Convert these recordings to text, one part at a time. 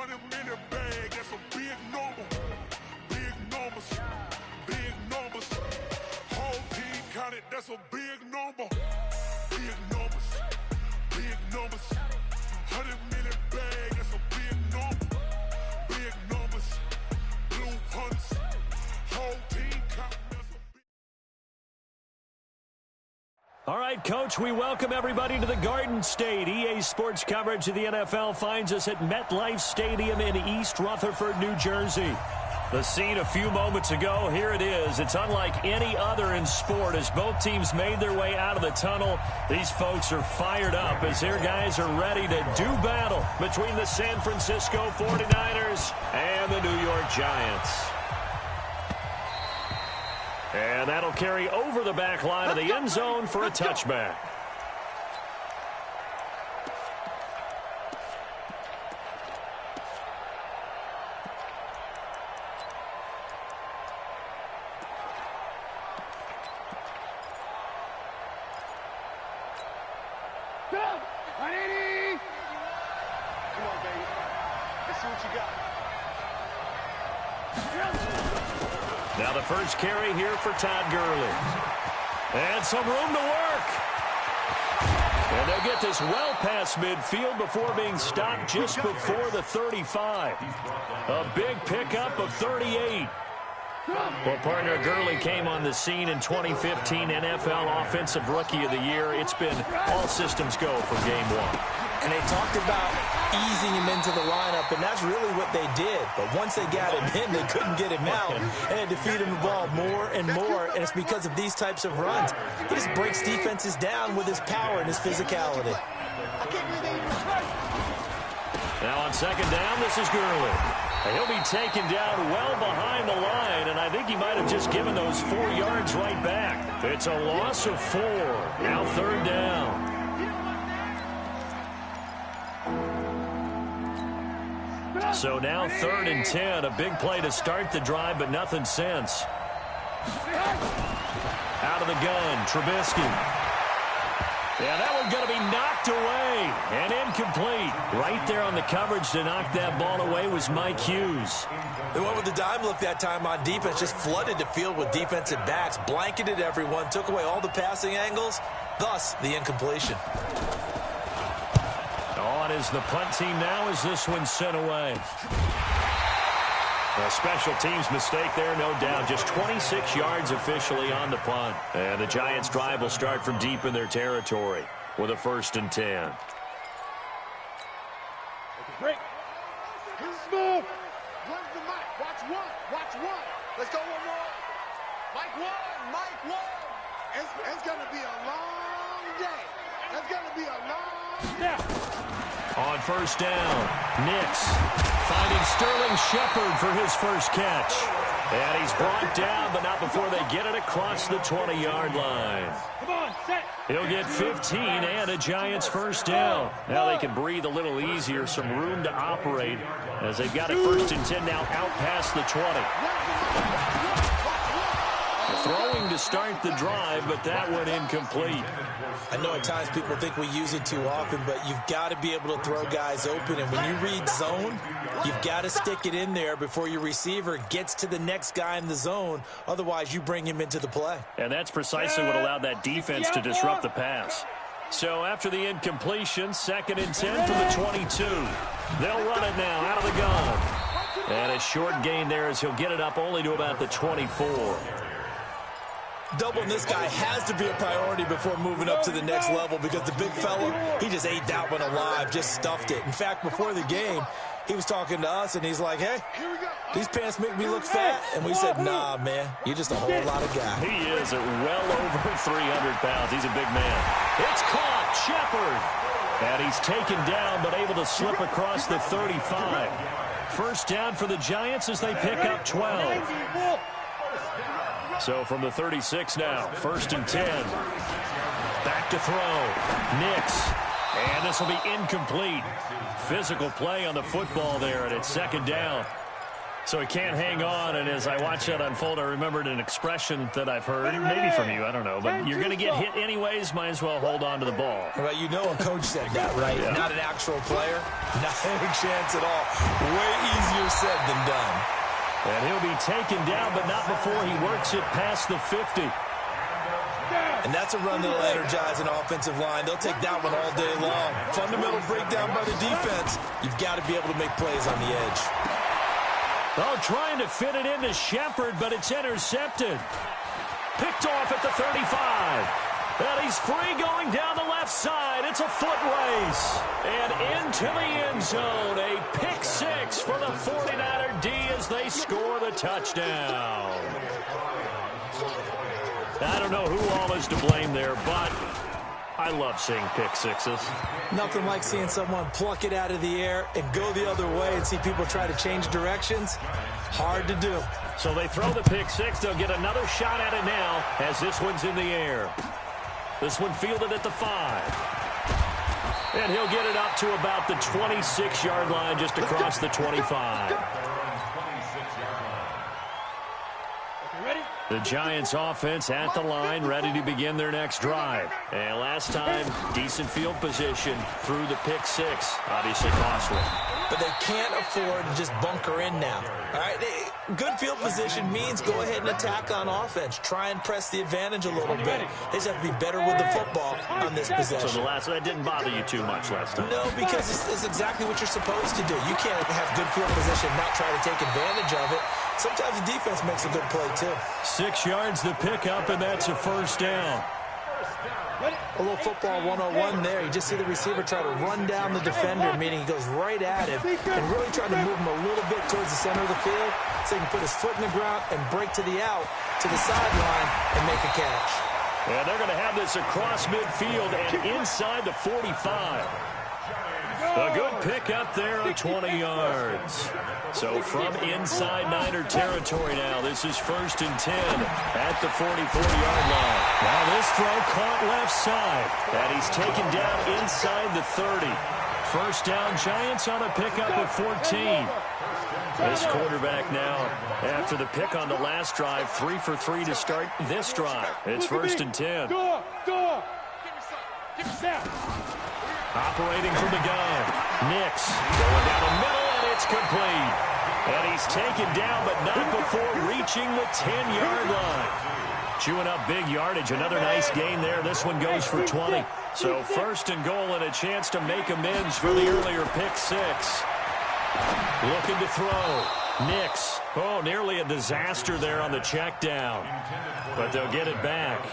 100 million bag, that's a big number. Big numbers, big numbers. Whole team counted, that's a big number. Big numbers, big numbers. 100 million bag, that's a big number. Big numbers, blue hunts. Whole team counting, that's a big. All right, Coach, we welcome everybody to the Garden State. EA Sports coverage of the NFL finds us at MetLife Stadium in East Rutherford, New Jersey. The scene a few moments ago, here it is. It's unlike any other in sport as both teams made their way out of the tunnel. These folks are fired up as their guys are ready to do battle between the San Francisco 49ers and the New York Giants. And that'll carry over the back line of the end zone for a touchback. Now the first carry here for Todd Gurley. And some room to work. And they'll get this well past midfield before being stopped just before the 35. A big pickup of 38. Well, partner, Gurley came on the scene in 2015 NFL Offensive Rookie of the Year. It's been all systems go for game one. And they talked about easing him into the lineup, and that's really what they did. But once they got him in, they couldn't get him out. And had to feed him the ball more and more, and it's because of these types of runs. He just breaks defenses down with his power and his physicality. Now on second down, this is Gurley. And he'll be taken down well behind the line, and I think he might have just given those 4 yards right back. It's a loss of 4. Now third down. So now 3rd and 10, a big play to start the drive, but nothing since. Out of the gun, Trubisky. Yeah, that one's going to be knocked away and incomplete. Right there on the coverage to knock that ball away was Mike Hughes. They went with the dime look that time on defense, just flooded the field with defensive backs, blanketed everyone, took away all the passing angles, thus the incompletion. On is the punt team now as this one's sent away. A special teams mistake there, no doubt. Just 26 yards officially on the punt. And the Giants' drive will start from deep in their territory with a 1st and 10. Break. Move. Where's the mic? Watch one. Watch one. Let's go one more. Mike one. Mike one. It's going to be a long day. It's going to be a long day. On first down, Nix finding Sterling Shepard for his first catch. And he's brought down, but not before they get it across the 20-yard line. Come on, set. He'll get 15 and a Giants first down. Now they can breathe a little easier, some room to operate as they've got a 1st and 10 now out past the 20. Throwing to start the drive, but that one incomplete. I know at times people think we use it too often, but you've got to be able to throw guys open. And when you read zone, you've got to stick it in there before your receiver gets to the next guy in the zone. Otherwise, you bring him into the play. And that's precisely what allowed that defense to disrupt the pass. So after the incompletion, 2nd and 10 from the 22. They'll run it now out of the gun. And a short gain there as he'll get it up only to about the 24. Doubling this guy has to be a priority before moving up to the next level because the big fella, he just ate that one alive, just stuffed it. In fact, before the game, he was talking to us, and he's like, hey, these pants make me look fat. And we said, nah, man, you're just a whole lot of guy. He is at well over 300 pounds. He's a big man. It's caught, Shepard. And he's taken down, but able to slip across the 35. First down for the Giants as they pick up 12. So from the 36 now, 1st and 10. Back to throw. Nix. And this will be incomplete. Physical play on the football there, and it's 2nd down. So he can't hang on, and as I watch that unfold, I remembered an expression that I've heard, maybe from you, I don't know, but you're going to get hit anyways, might as well hold on to the ball. Well, you know a coach said that, right? Yeah. Not an actual player. Not a chance at all. Way easier said than done. And he'll be taken down, but not before he works it past the 50. And that's a run that'll energize an offensive line. They'll take that one all day long. Fundamental breakdown by the defense. You've got to be able to make plays on the edge. Oh, trying to fit it into Shepard, but it's intercepted. Picked off at the 35. And he's free going down the left side. It's a foot race. And into the end zone. A pick six for the 49er D as they score the touchdown. I don't know who all is to blame there, but I love seeing pick sixes. Nothing like seeing someone pluck it out of the air and go the other way and see people try to change directions. Hard to do. So they throw the pick six. They'll get another shot at it now as this one's in the air. This one fielded at the 5. And he'll get it up to about the 26-yard line just across the 25. The Giants offense at the line, ready to begin their next drive. And last time, decent field position through the pick six. Obviously costly. But they can't afford to just bunker in now. All right, good field position means go ahead and attack on offense. Try and press the advantage a little bit. They just have to be better with the football on this possession. So that didn't bother you too much last time? No, because it's exactly what you're supposed to do. You can't have good field position and not try to take advantage of it. Sometimes the defense makes a good play, too. 6 yards the pickup, and that's a first down. A little football 101 there. You just see the receiver try to run down the defender, meaning he goes right at him and really try to move him a little bit towards the center of the field so he can put his foot in the ground and break to the out, to the sideline, and make a catch. And they're going to have this across midfield and inside the 45. A good pick up there on 20 yards. So from inside Niner territory now, this is 1st and 10 at the 44-yard line. Now this throw caught left side, and he's taken down inside the 30. First down, Giants on a pickup of 14. This quarterback now, after the pick on the last drive, 3 for 3 to start this drive. It's 1st and 10. Operating from the gun. Nix going down the middle, and it's complete. And he's taken down, but not before reaching the 10-yard line. Chewing up big yardage. Another nice gain there. This one goes for 20. So 1st and goal and a chance to make amends for the earlier pick six. Looking to throw. Nix. Oh, nearly a disaster there on the check down. But they'll get it back.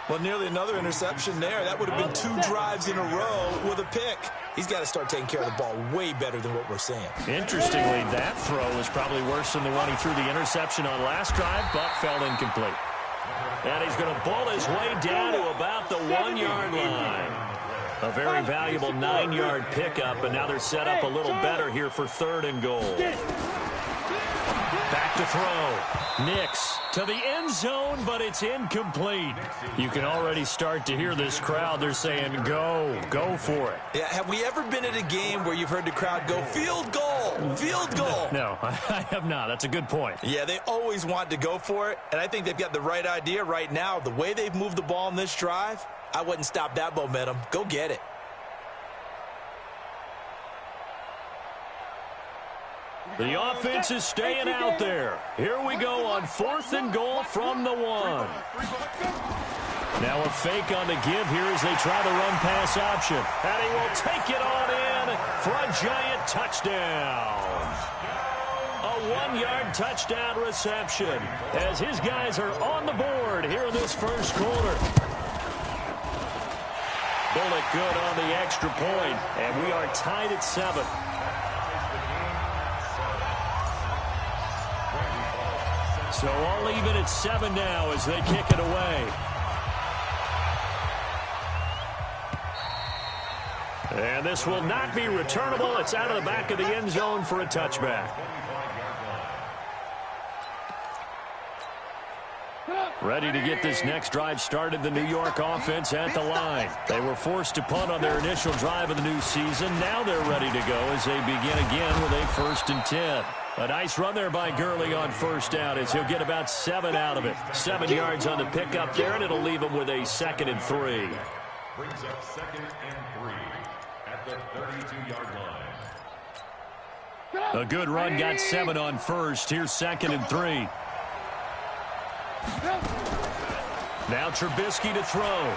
Well, nearly another interception there. That would have been 2 drives in a row with a pick. He's got to start taking care of the ball way better than what we're seeing. Interestingly, that throw was probably worse than the one he threw the interception on last drive, but fell incomplete. And he's going to ball his way down to about the 1-yard line. A very valuable 9-yard pickup, and now they're set up a little better here for 3rd and goal. Back to throw. Nix to the end zone, but it's incomplete. You can already start to hear this crowd. They're saying, go for it. Yeah, have we ever been at a game where you've heard the crowd go, field goal, field goal? No, I have not. That's a good point. Yeah, they always want to go for it, and I think they've got the right idea right now. The way they've moved the ball in this drive, I wouldn't stop that momentum. Go get it. The offense is staying out there. Here we go on 4th and goal from the 1. Now a fake on the give here as they try the run-pass option. And he will take it on in for a Giant touchdown. A 1-yard touchdown reception as his guys are on the board here in this first quarter. Bullet good on the extra point, and we are tied at 7. So all even at 7 now as they kick it away. And this will not be returnable. It's out of the back of the end zone for a touchback. Ready to get this next drive started, the New York offense at the line. They were forced to punt on their initial drive of the new season. Now they're ready to go as they begin again with a 1st and 10. A nice run there by Gurley on first down as he'll get about 7 out of it. 7 yards on the pickup there, and it'll leave him with a 2nd and 3. Brings up 2nd and 3 at the 32-yard line. A good run got 7 on first. Here's 2nd and 3. Now Trubisky to throw.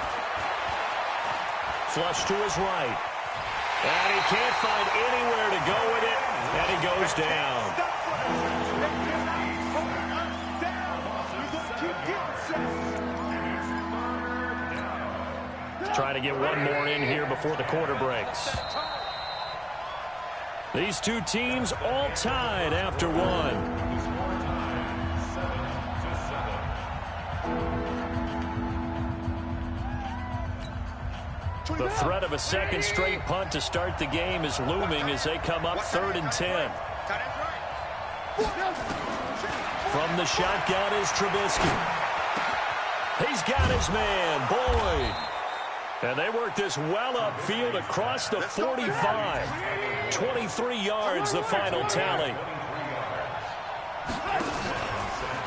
Flush to his right. And he can't find anywhere to go with it. And he goes down. Trying to get one more in here before the quarter breaks. These two teams all tied after one. The threat of a second straight punt to start the game is looming as they come up 3rd and 10. From the shotgun is Trubisky. He's got his man, Boyd. And they work this well upfield across the 45. 23 yards, the final tally.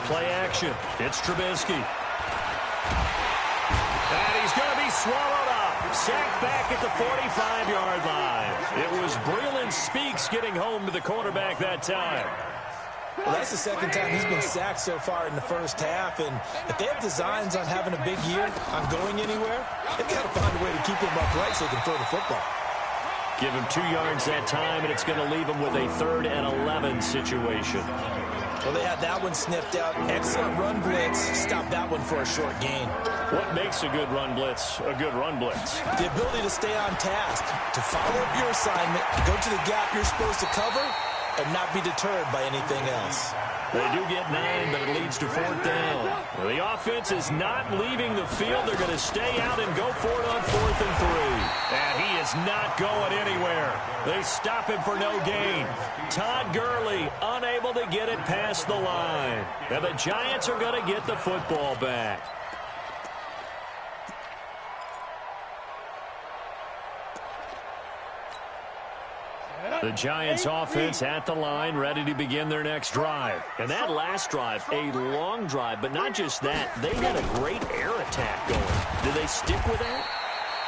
Play action. It's Trubisky. And he's going to be swallowed up. Sacked back at the 45-yard line. It was Breeland Speaks getting home to the quarterback that time. Well, that's the 2nd time he's been sacked so far in the first half, and if they have designs on having a big year, on going anywhere, they've got to find a way to keep him upright so they can throw the football. Give him 2 yards that time, and it's going to leave him with a 3rd and 11 situation. Well, they had that one sniffed out. Excellent run blitz. Stop that one for a short gain. What makes a good run blitz a good run blitz? The ability to stay on task, to follow up your assignment, go to the gap you're supposed to cover, and not be deterred by anything else. They do get 9, but it leads to 4th down. Well, the offense is not leaving the field. They're going to stay out and go for it on 4th and 3. And he is not going anywhere. They stop him for no gain. Todd Gurley unable to get it past the line. And the Giants are going to get the football back. The Giants offense at the line, ready to begin their next drive. And that last drive, a long drive, but not just that. They had a great air attack going. Do they stick with that?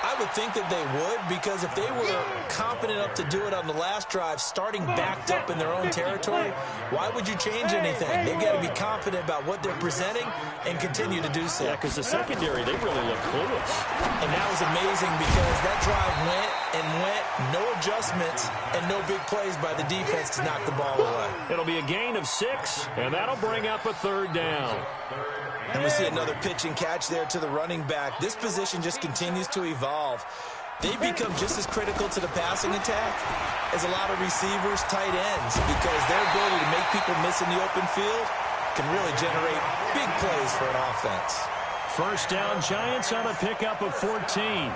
I would think that they would, because if they were competent enough to do it on the last drive, starting backed up in their own territory, why would you change anything? They've got to be confident about what they're presenting and continue to do so. Yeah, because the secondary, they really look clueless. And that was amazing because that drive went and went, no adjustments, and no big plays by the defense to knock the ball away. It'll be a gain of 6, and that'll bring up a 3rd down. And we see another pitch and catch there to the running back. This position just continues to evolve. They become just as critical to the passing attack as a lot of receivers, tight ends, because their ability to make people miss in the open field can really generate big plays for an offense. 1st down, Giants on a pickup of 14.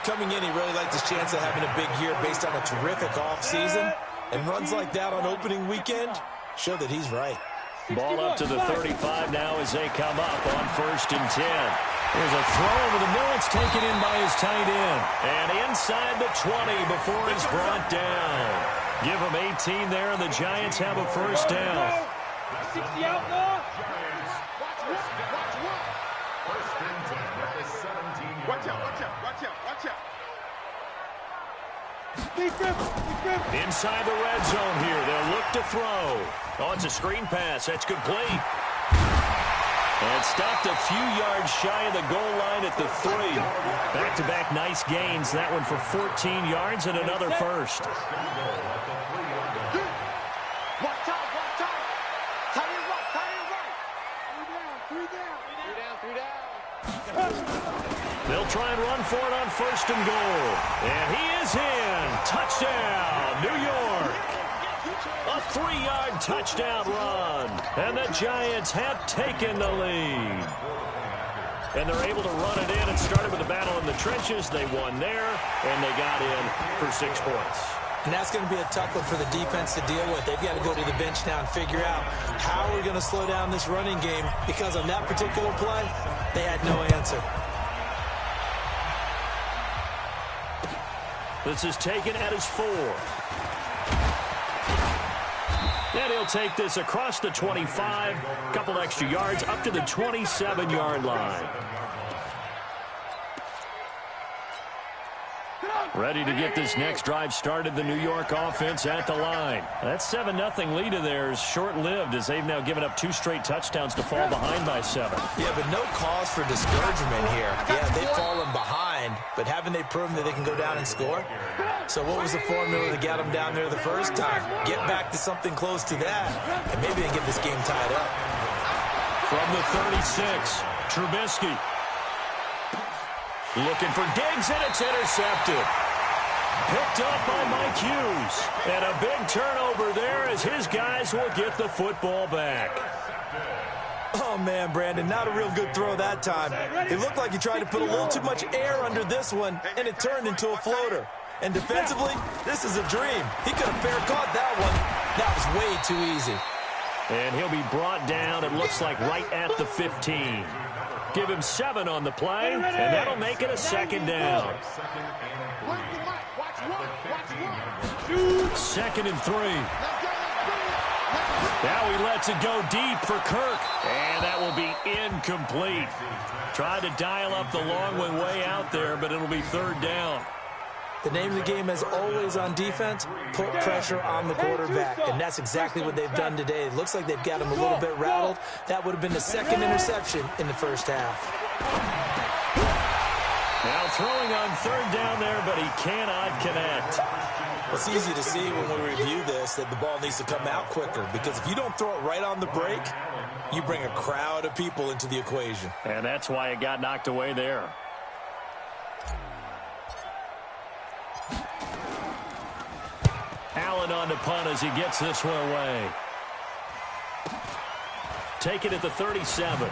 Coming in, he really liked his chance of having a big year based on a terrific offseason. And runs like that on opening weekend show that he's right. Ball up to the 35 now as they come up on 1st and 10. There's a throw over the middle. It's taken in by his tight end. And inside the 20 before it's brought down. Give him 18 there, and the Giants have a 1st down. 60 out there. Watch out, watch out, watch out, watch out. Inside the red zone here. They'll look to throw. Oh, it's a screen pass. That's complete. And stopped a few yards shy of the goal line at the 3. Back-to-back nice gains. That one for 14 yards and another 1st. Watch out, watch out. Tight end right, tight end right. 3 down, 3 down. 3 down, 3 down. They'll try and run for it on 1st and goal. And he is in. Touchdown, New York. A 3-yard touchdown run. And the Giants have taken the lead. And they're able to run it in. It started with a battle in the trenches. They won there, and they got in for 6 points. And that's going to be a tough one for the defense to deal with. They've got to go to the bench now and figure out how we're going to slow down this running game, because on that particular play, they had no answer. This is taken at his 4. And he'll take this across the 25, couple extra yards up to the 27-yard line. Ready to get this next drive started, the New York offense at the line. That 7-0 lead of theirs short-lived, as they've now given up 2 straight touchdowns to fall behind by 7. Yeah, but no cause for discouragement here. Yeah, they've fallen behind, but haven't they proven that they can go down and score? So what was the formula to get them down there the first time? Get back to something close to that, and maybe they get this game tied up. From the 36, Trubisky. Looking for Diggs, and it's intercepted. Picked up by Mike Hughes. And a big turnover there as his guys will get the football back. Oh, man, Brandon, not a real good throw that time. It looked like he tried to put a little too much air under this one, and it turned into a floater. And defensively, this is a dream. He could have fair caught that one. That was way too easy. And he'll be brought down, it looks like, right at the 15. Give him 7 on the play, and that'll make it a 2nd down. 2nd and 3. Now he lets it go deep for Kirk, and that will be incomplete. Tried to dial up the long one way out there, but it'll be 3rd down. The name of the game, as always on defense, put pressure on the quarterback, and that's exactly what they've done today. It looks like they've got him a little bit rattled. That would have been the 2nd interception in the first half. Now throwing on 3rd down there, but he cannot connect. It's easy to see when we review this that the ball needs to come out quicker, because if you don't throw it right on the break, you bring a crowd of people into the equation. And that's why it got knocked away there. Allen on the punt as he gets this one away. Take it at the 37.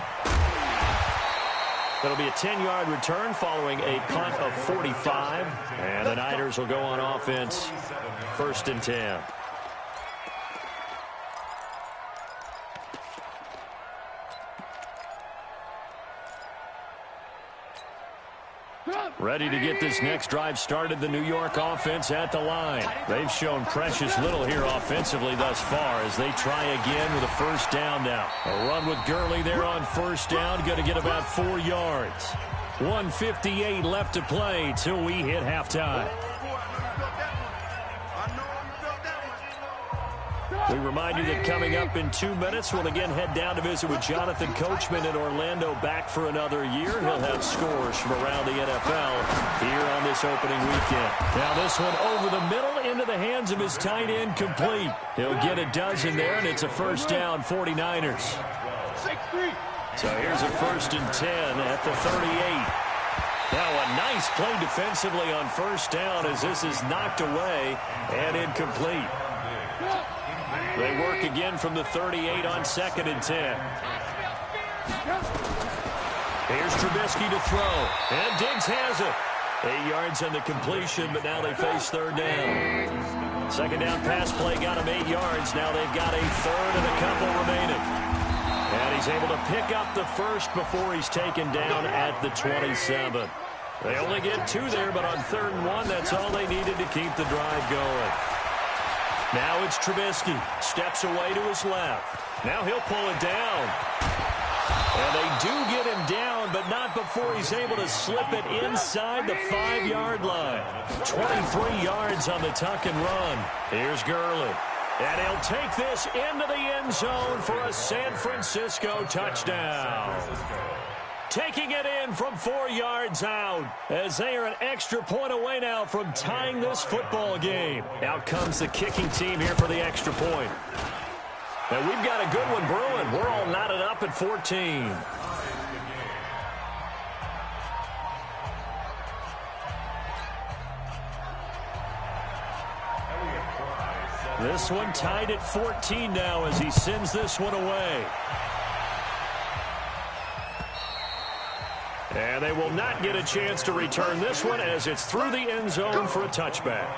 That'll be a 10-yard return following a punt of 45. And the Niners will go on offense, 1st and 10. Ready to get this next drive started, the New York offense at the line. They've shown precious little here offensively thus far as they try again with a 1st down now. A run with Gurley there on 1st down, going to get about 4 yards. 1:58 left to play till we hit halftime. We remind you that coming up in 2 minutes, we'll again head down to visit with Jonathan Coachman in Orlando, back for another year. He'll have scores from around the NFL here on this opening weekend. Now this one over the middle into the hands of his tight end, complete. He'll get a dozen there, and it's a 1st down, 49ers. So here's a 1st and 10 at the 38. Now a nice play defensively on 1st down as this is knocked away and incomplete. They work again from the 38 on 2nd and 10. Here's Trubisky to throw. And Diggs has it. 8 yards on the completion, but now they face 3rd down. 2nd down pass play got him 8 yards. Now they've got a 3rd and a couple remaining. And he's able to pick up the 1st before he's taken down at the 27. They only get 2 there, but on 3rd and 1, that's all they needed to keep the drive going. Now it's Trubisky. Steps away to his left. Now he'll pull it down. And they do get him down, but not before he's able to slip it inside the 5-yard line. 23 yards on the tuck and run. Here's Gurley. And he'll take this into the end zone for a San Francisco touchdown. Taking it in from 4 yards out as they are an extra point away now from tying this football game. Out comes the kicking team here for the extra point. And we've got a good one brewing. We're all knotted up at 14. This one tied at 14 now as he sends this one away. And they will not get a chance to return this one as it's through the end zone for a touchback.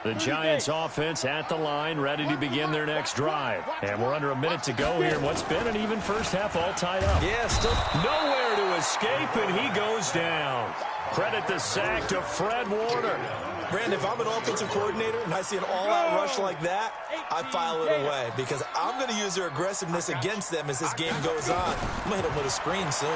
The Giants offense at the line, ready to begin their next drive. And we're under a minute to go here in what's been an even first half, all tied up. Yeah, still nowhere to escape, and he goes down. Credit the sack to Fred Warner. Brandon, if I'm an offensive coordinator and I see an all-out rush like that, I file it away because I'm going to use their aggressiveness against them as this game goes on. I'm going to hit them with a screen soon.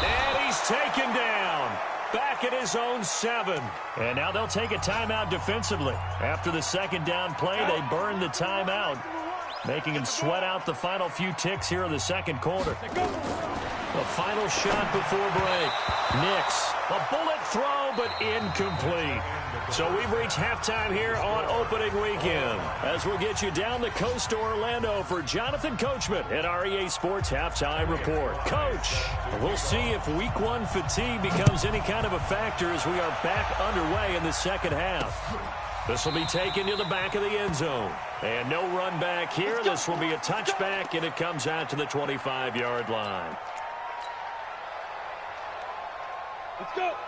And he's taken down. Back at his own 7. And now they'll take a timeout defensively. After the second down play, they burn the timeout, making him sweat out the final few ticks here in the second quarter. The final shot before break. Nix, a bullet throw, but incomplete. So we've reached halftime here on opening weekend, as we'll get you down the coast to Orlando for Jonathan Coachman at our EA Sports Halftime Report. Coach, we'll see if Week 1 fatigue becomes any kind of a factor as we are back underway in the second half. This will be taken to the back of the end zone. And no run back here. This will be a touchback, and it comes out to the 25-yard line.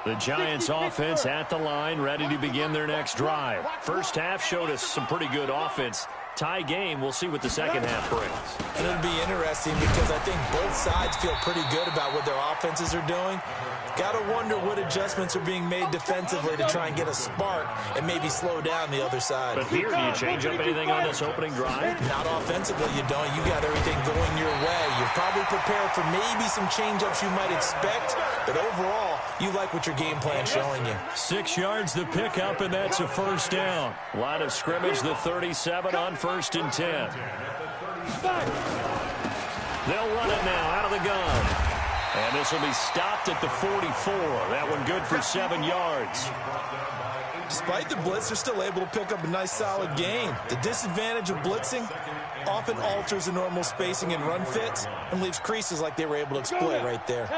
The Giants offense at the line, ready to begin their next drive. First half showed us some pretty good offense. Tie game. We'll see what the second half brings. And it'll be interesting because I think both sides feel pretty good about what their offenses are doing. Got to wonder what adjustments are being made defensively to try and get a spark and maybe slow down the other side. But here, do you change up anything on this opening drive? Not offensively, you don't. You got everything going your way. You're probably prepared for maybe some change-ups you might expect, but overall, you like what your game plan's showing you. 6 yards the pickup, and that's a first down. Line of scrimmage, the 37 on 1st and 10. They'll run it now out of the gun. And this will be stopped at the 44. That one good for 7 yards. Despite the blitz, they're still able to pick up a nice solid gain. The disadvantage of blitzing often alters the normal spacing and run fits and leaves creases like they were able to exploit right there.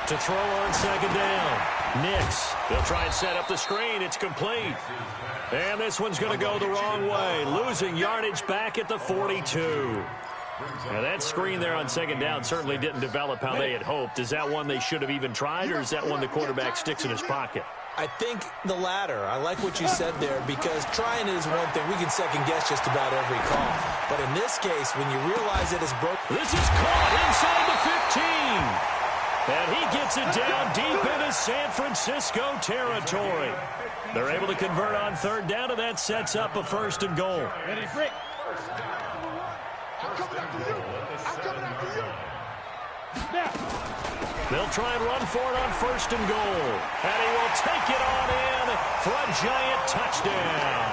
To throw on second down. Nix. They'll try and set up the screen. It's complete. And this one's going to go the wrong way. Losing yardage back at the 42. Now that screen there on second down certainly didn't develop how they had hoped. Is that one they should have even tried, or is that one the quarterback sticks in his pocket? I think the latter. I like what you said there because trying is one thing. We can second guess just about every call. But in this case, when you realize that it's broken. This is caught inside the 15. And he gets it down deep into San Francisco territory. They're able to convert on third down, and that sets up a 1st and goal. Ready, break. I'm coming after you. I'm coming after you. Now. They'll try and run for it on 1st and goal. And he will take it on in for a giant touchdown.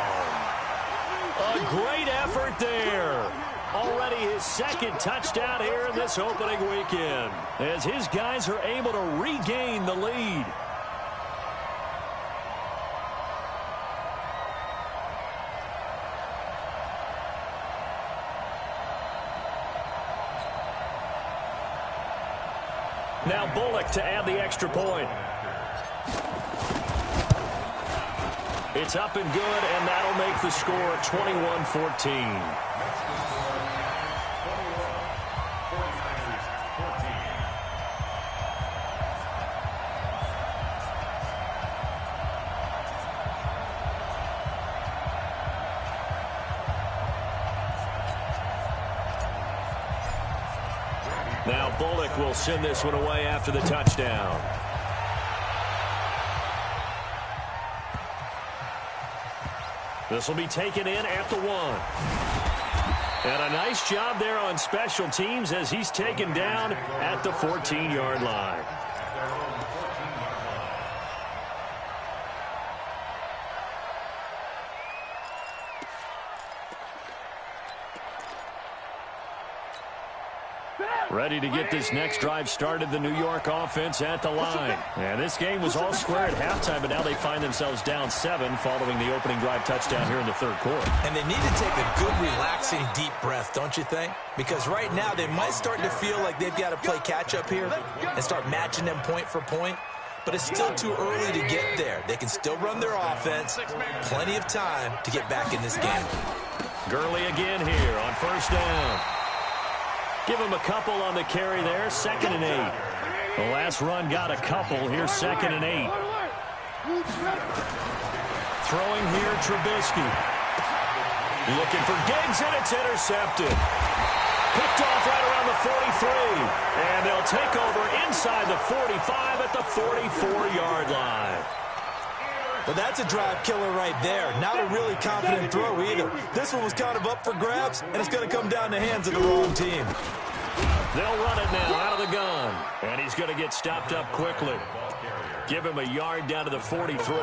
A great effort there. Already his 2nd touchdown here in this opening weekend, as his guys are able to regain the lead. Now Bullock to add the extra point. It's up and good, and that'll make the score 21-14. Now Bullock will send this one away after the touchdown. This will be taken in at the 1. And a nice job there on special teams as he's taken down at the 14-yard line. Ready to get this next drive started, the New York offense at the line. And this game was all square at halftime, but now they find themselves down 7 following the opening drive touchdown here in the 3rd quarter. And they need to take a good, relaxing, deep breath, don't you think? Because right now they might start to feel like they've got to play catch-up here and start matching them point for point. But it's still too early to get there. They can still run their offense. Plenty of time to get back in this game. Gurley again here on 1st down. Give him a couple on the carry there, 2nd and 8. The last run got a couple. Here's 2nd and 8. Throwing here, Trubisky. Looking for Diggs, and it's intercepted. Picked off right around the 43. And they'll take over inside the 45 at the 44-yard line. Well, that's a drive killer right there. Not a really confident throw either. This one was kind of up for grabs, and it's going to come down the hands of the wrong team. They'll run it now out of the gun. And he's going to get stopped up quickly. Give him a yard down to the 43.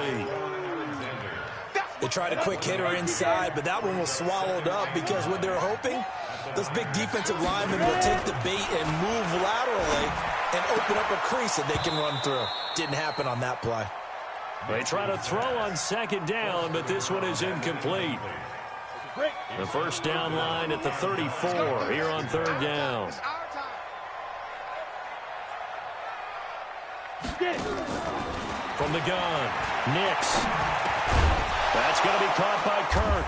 They tried a quick hitter inside, but that one was swallowed up because what they're hoping, those big defensive linemen will take the bait and move laterally and open up a crease that they can run through. Didn't happen on that play. They try to throw on 2nd down, but this one is incomplete. The first down line at the 34 here on 3rd down. From the gun, Nix. That's going to be caught by Kirk.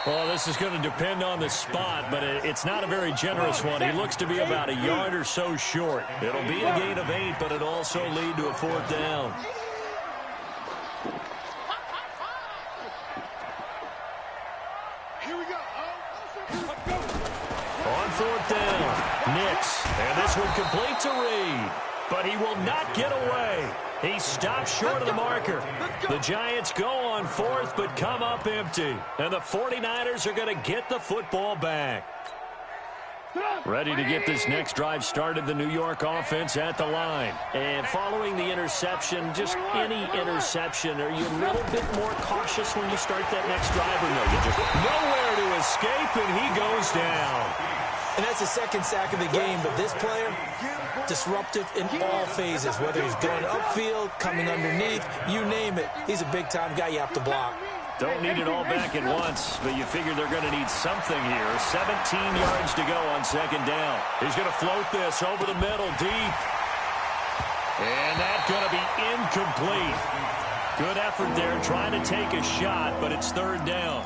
Well, this is going to depend on the spot, but it's not a very generous one. He looks to be about a yard or so short. It'll be a gain of 8, but it'll also lead to a 4th down. Here we go. On 4th down, Nix. And this one complete to Reed. But he will not get away. He stops short of the marker. The Giants go on 4th, but come up empty. And the 49ers are going to get the football back. Ready to get this next drive started, the New York offense at the line. And following the interception, just any interception, are you a little bit more cautious when you start that next drive, or no? You just nowhere to escape, and he goes down. And that's the 2nd sack of the game, but this player, disruptive in all phases, whether he's going upfield, coming underneath, you name it. He's a big-time guy you have to block. Don't need it all back at once, but you figure they're going to need something here. 17 yards to go on 2nd down. He's going to float this over the middle, deep. And that's going to be incomplete. Good effort there, trying to take a shot, but it's 3rd down.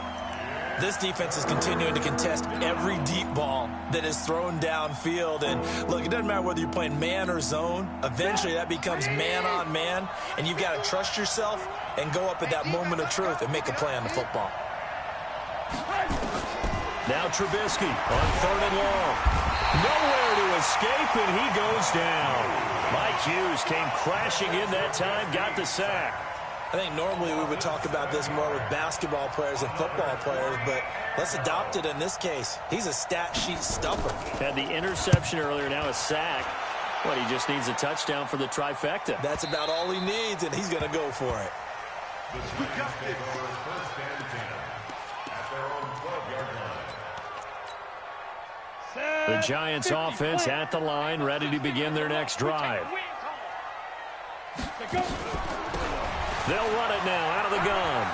This defense is continuing to contest every deep ball that is thrown downfield. And, look, it doesn't matter whether you're playing man or zone. Eventually, that becomes man-on-man, and you've got to trust yourself and go up at that moment of truth and make a play on the football. Now Trubisky on 3rd and long. Nowhere to escape, and he goes down. Mike Hughes came crashing in that time, got the sack. I think normally we would talk about this more with basketball players and football players, but let's adopt it in this case. He's a stat sheet stuffer. Had the interception earlier, now a sack. What, he just needs a touchdown for the trifecta. That's about all he needs, and he's going to go for it. We got it for 1st and 10 at their own 12-yard line. The Giants offense at the line, ready to begin their next drive. They'll run it now out of the gun.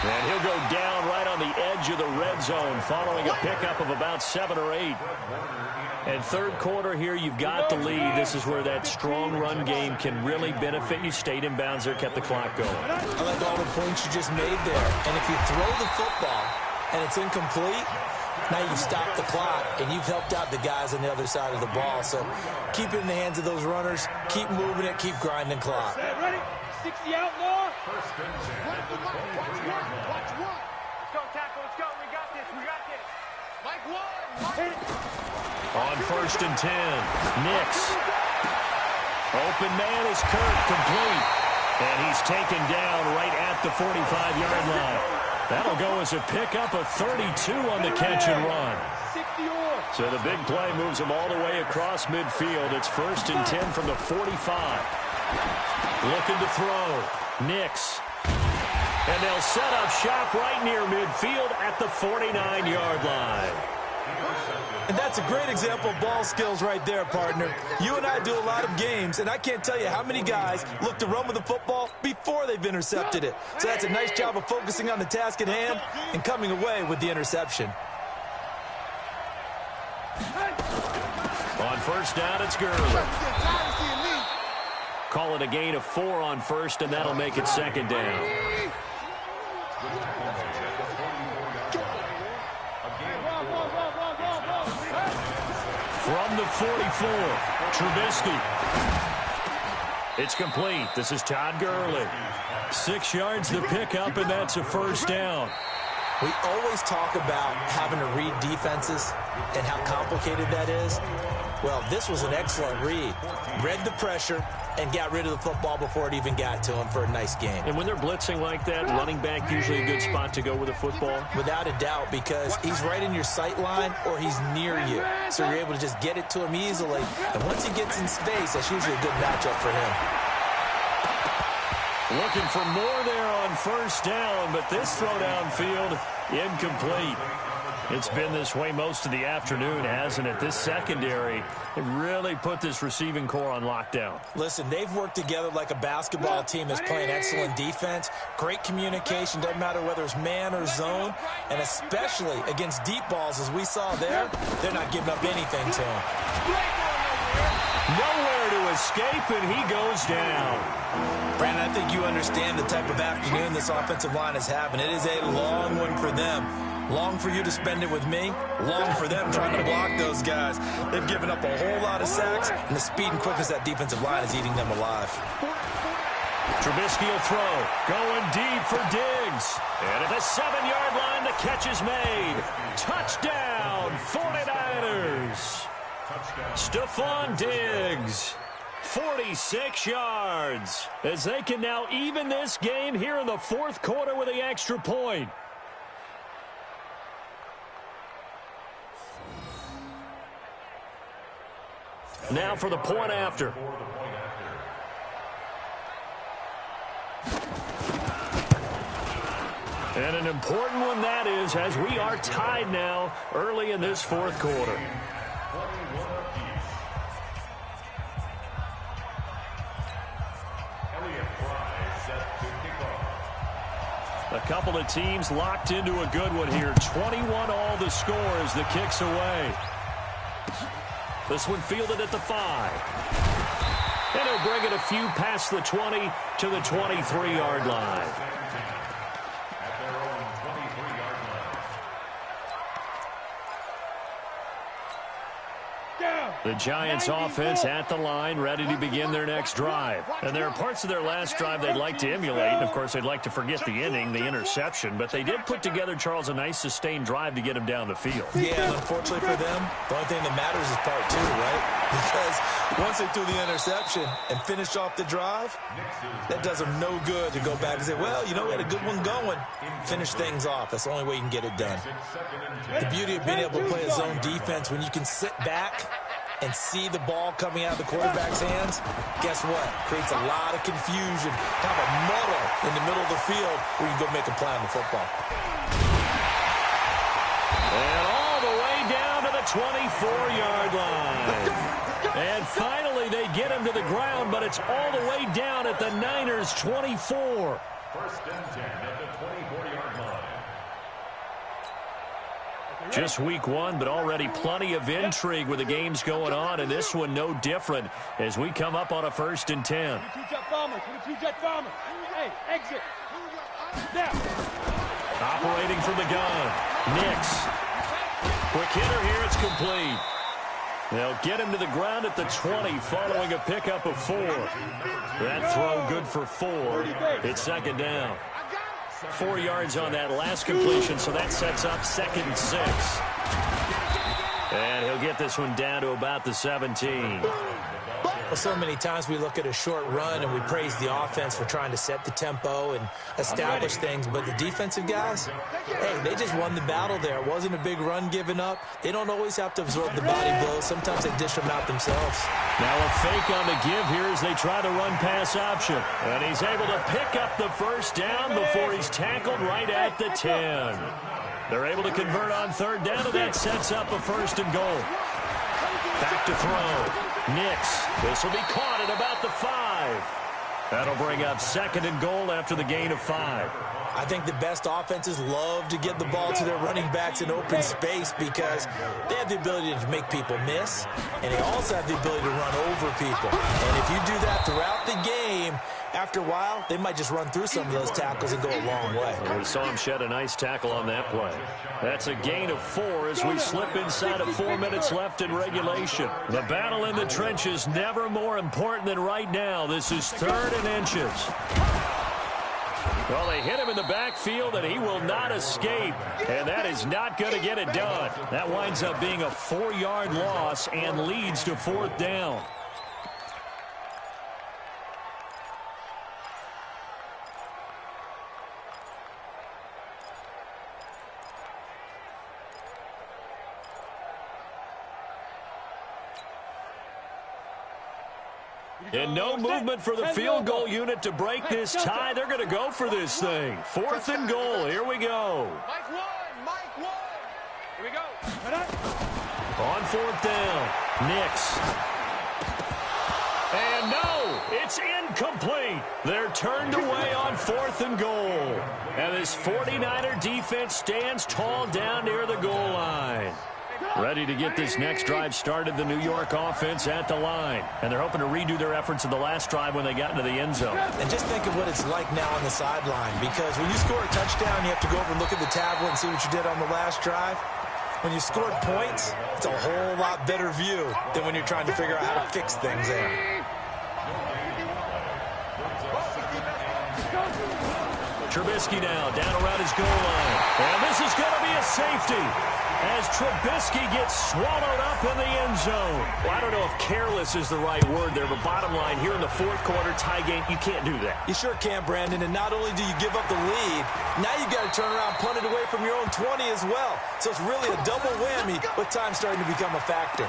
And he'll go down right on the edge of the red zone following a pickup of about 7 or 8. And 3rd quarter here, you've got the lead. This is where that strong run game can really benefit you. Stayed in bounds there, kept the clock going. I like all the points you just made there. And if you throw the football and it's incomplete, now you've stopped the clock, and you've helped out the guys on the other side of the ball. So keep it in the hands of those runners. Keep moving it. Keep grinding clock. Ready? 60 out more. Watch one. Watch one. Let's go, tackle. Let's go. We got this. We got this. Mike one. On 1st and 10, Nix. Open man is Kirk, complete. And he's taken down right at the 45-yard line. That'll go as a pickup of 32 on the catch and run. So the big play moves them all the way across midfield. It's 1st and 10 from the 45. Looking to throw. Nix. And they'll set up shop right near midfield at the 49-yard line. And that's a great example of ball skills right there, partner. You and I do a lot of games, and I can't tell you how many guys look to run with the football before they've intercepted it. So that's a nice job of focusing on the task at hand and coming away with the interception. On 1st down, it's Gurley. Call it a gain of 4 on 1st, and that'll make it 2nd down. From the 44, Trubisky. It's complete. This is Todd Gurley. 6 yards to pick up, and that's a first down. We always talk about having to read defenses and how complicated that is. Well, this was an excellent read. Read the pressure and got rid of the football before it even got to him for a nice game. And when they're blitzing like that, running back usually a good spot to go with a football? Without a doubt, because he's right in your sight line or he's near you. So you're able to just get it to him easily. And once he gets in space, that's usually a good matchup for him. Looking for more there on first down, but this throw downfield incomplete. It's been this way most of the afternoon, hasn't it? This secondary, it really put this receiving core on lockdown. Listen, they've worked together like a basketball team that's playing excellent defense. Great communication, doesn't matter whether it's man or zone. And especially against deep balls, as we saw there, they're not giving up anything to him. Nowhere to escape, and he goes down. Brandon, I think you understand the type of afternoon this offensive line is having. It is a long one for them. Long for you to spend it with me. Long for them trying to block those guys. They've given up a whole lot of sacks, and the speed and quickness of that defensive line is eating them alive. Trubisky will throw. Going deep for Diggs. And at the 7-yard line, the catch is made. Touchdown, 49ers. Stephon Diggs. 46 yards. As they can now even this game here in the fourth quarter with the extra point. Now for the point after. And an important one that is, as we are tied now early in this fourth quarter. A couple of teams locked into a good one here. 21 all the score as the kick's away. This one fielded at the 5. And he'll bring it a few past the 20 to the 23-yard line. The Giants offense at the line, ready to begin their next drive. And there are parts of their last drive they'd like to emulate. And, of course, they'd like to forget the inning, the interception. But they did put together, Charles, a nice sustained drive to get him down the field. Yeah, unfortunately for them, the only thing that matters is part 2, right? Because once they threw the interception and finished off the drive, that does them no good to go back and say, well, you know, we had a good one going. Finish things off. That's the only way you can get it done. The beauty of being able to play a zone defense, when you can sit back and see the ball coming out of the quarterback's hands, guess what? Creates a lot of confusion. Have a muddle in the middle of the field where you go make a play on the football. And all the way down to the 24-yard line. And finally they get him to the ground, but it's all the way down at the Niners' 24. First and 10 at the 24-yard line. Just week 1, but already plenty of intrigue with the games going on, and this one no different as we come up on a 1st and 10. Hey, exit. Operating from the gun. Nix. Quick hitter here, it's complete. They'll get him to the ground at the 20 following a pickup of 4. That throw good for 4. It's 2nd down. 4 yards on that last completion, so that sets up 2nd and 6. And he'll get this one down to about the 17. Well, so many times we look at a short run and we praise the offense for trying to set the tempo and establish things, but the defensive guys, hey, they just won the battle there. It wasn't a big run given up. They don't always have to absorb the body blows. Sometimes they dish them out themselves. Now a fake on the give here as they try the run-pass option. And he's able to pick up the first down before he's tackled right at the 10. They're able to convert on 3rd down, and that sets up a 1st and goal. Back to throw. Nix. This will be caught at about the 5. That'll bring up 2nd and goal after the gain of 5. I think the best offenses love to get the ball to their running backs in open space because they have the ability to make people miss, and they also have the ability to run over people. And if you do that throughout the game, after a while, they might just run through some of those tackles and go a long way. We saw him shed a nice tackle on that play. That's a gain of 4 as we slip inside of 4 minutes left in regulation. The battle in the trenches never more important than right now. This is 3rd and inches. Well, they hit him in the backfield, and he will not escape. And that is not going to get it done. That winds up being a 4-yard loss and leads to 4th down. And no movement for the field goal unit to break this tie. They're going to go for this thing. 4th and goal. Here we go. Mike 1. Mike 1. Here we go. On 4th down. Nix. And no, it's incomplete. They're turned away on 4th and goal. And this 49er defense stands tall down near the goal line. Ready to get this next drive started, the New York offense at the line. And they're hoping to redo their efforts in the last drive when they got into the end zone. And just think of what it's like now on the sideline, because when you score a touchdown, you have to go over and look at the tablet and see what you did on the last drive. When you scored points, it's a whole lot better view than when you're trying to figure out how to fix things there. Trubisky now down around his goal line. And this is going to be a safety as Trubisky gets swallowed up in the end zone. Well, I don't know if careless is the right word there, but bottom line, here in the 4th quarter tie game, you can't do that. You sure can, Brandon, and not only do you give up the lead, now you got to turn around, punt it away from your own 20 as well. So it's really a double whammy with time starting to become a factor.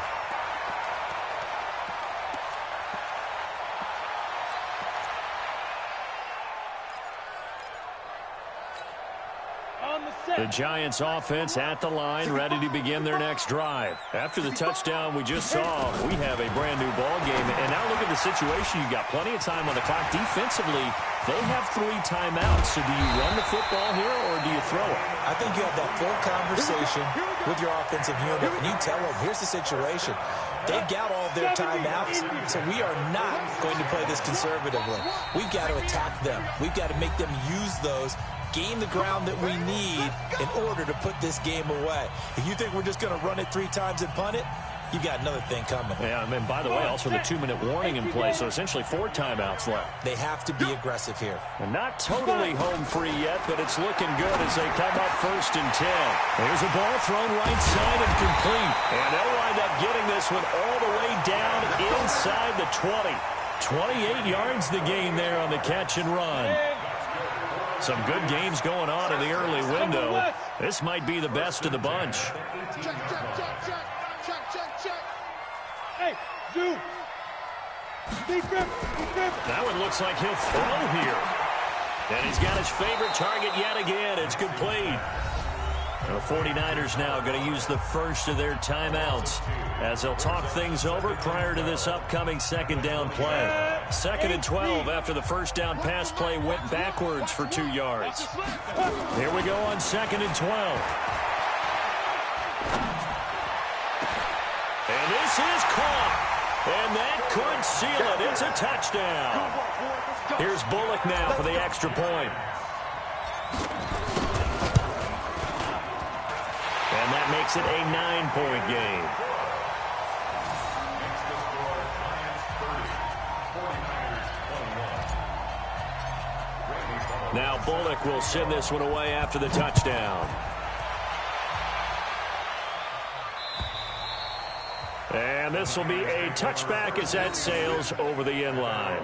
The Giants offense at the line, ready to begin their next drive. After the touchdown we just saw, we have a brand new ball game. And now look at the situation. You've got plenty of time on the clock. Defensively, they have 3 timeouts. So do you run the football here or do you throw it? I think you have that full conversation with your offensive unit, and you tell them, here's the situation. They've got all of their timeouts, so we are not going to play this conservatively. We've got to attack them. We've got to make them use those, gain the ground that we need in order to put this game away. If you think we're just going to run it 3 times and punt it, you got another thing coming. Yeah, and by the way, also the 2-minute warning in play, so essentially 4 timeouts left. They have to be aggressive here. And not totally home free yet, but it's looking good as they come up 1st and 10. There's a ball thrown right side and complete. And they'll wind up getting this one all the way down inside the 20. 28 yards the gain there on the catch and run. Some good games going on in the early window. This might be the best of the bunch. That one looks like he'll throw here. And he's got his favorite target yet again. It's complete. The 49ers now going to use the first of their timeouts as they'll talk things over prior to this upcoming 2nd down play. 2nd and 12 after the first down pass play went backwards for 2 yards. Here we go on 2nd and 12. And this is caught. And that could seal it. It's a touchdown. Here's Bullock now for the extra point. And that makes it a 9-point game. Now Bullock will send this one away after the touchdown. And this will be a touchback as that sails over the end line.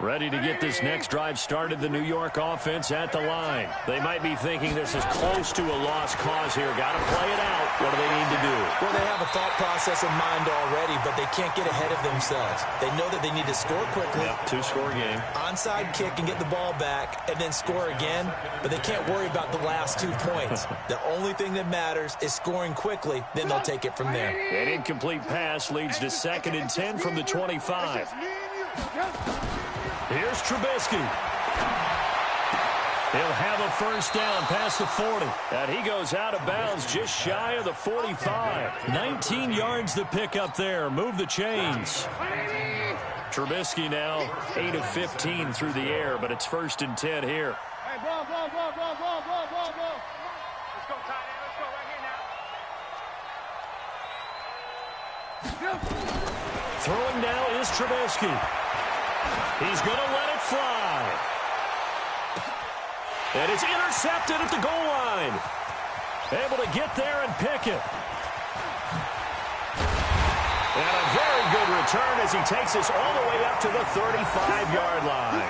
Ready to get this next drive started, the New York offense at the line. They might be thinking this is close to a lost cause here. Got to play it out. What do they need to do? Well, they have a thought process in mind already, but they can't get ahead of themselves. They know that they need to score quickly. Yep, 2-score game. Onside kick and get the ball back and then score again, but they can't worry about the last 2 points. The only thing that matters is scoring quickly, then they'll take it from there. An incomplete pass leads to 2nd and 10 from the 25. Here's Trubisky. He'll have a first down past the 40. And he goes out of bounds just shy of the 45. 19 yards to pick up there. Move the chains. Trubisky now 8 of 15 through the air, but it's 1st and 10 here. Hey, bro. Let's go, tight end. Let's go right here now. Throwing now is Trubisky. He's going to let it fly. And it's intercepted at the goal line. Able to get there and pick it. And a very good return as he takes us all the way up to the 35-yard line.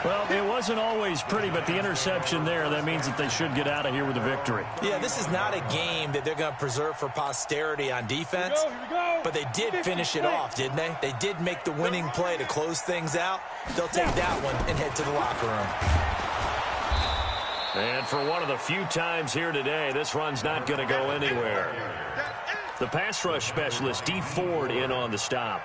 Well, it wasn't always pretty, but the interception there, that means that they should get out of here with a victory. Yeah, this is not a game that they're going to preserve for posterity on defense. Here we go. But they did finish it off, didn't they? They did make the winning play to close things out. They'll take that one and head to the locker room. And for one of the few times here today, this run's not going to go anywhere. The pass rush specialist, D. Ford, in on the stop.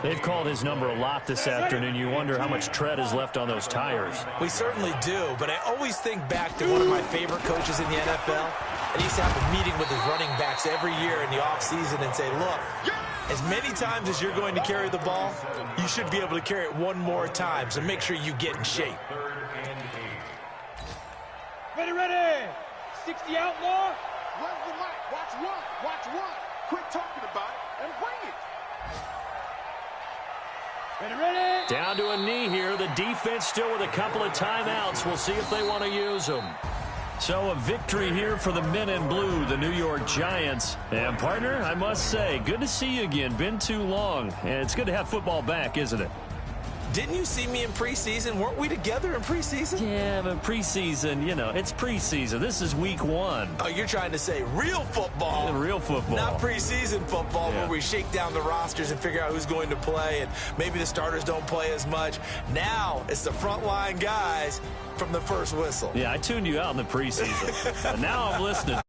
They've called his number a lot this afternoon. You wonder how much tread is left on those tires. We certainly do, but I always think back to one of my favorite coaches in the NFL. And he used to have a meeting with his running backs every year in the offseason and say, look, as many times as you're going to carry the ball, you should be able to carry it one more time, so make sure you get in shape. Ready. 60 outlaw. Where's the mic? Watch one. Quit talking about it and bring it. Ready. Down to a knee here. The defense still with a couple of timeouts. We'll see if they want to use them. So a victory here for the men in blue, the New York Giants. And, partner, I must say, good to see you again. Been too long. And it's good to have football back, isn't it? Didn't you see me in preseason? Weren't we together in preseason? Yeah, but preseason, it's preseason. This is week 1. Oh, you're trying to say real football. Real football. Not preseason football where we shake down the rosters and figure out who's going to play, and maybe the starters don't play as much. Now it's the frontline guys from the first whistle. Yeah, I tuned you out in the preseason. And now I'm listening.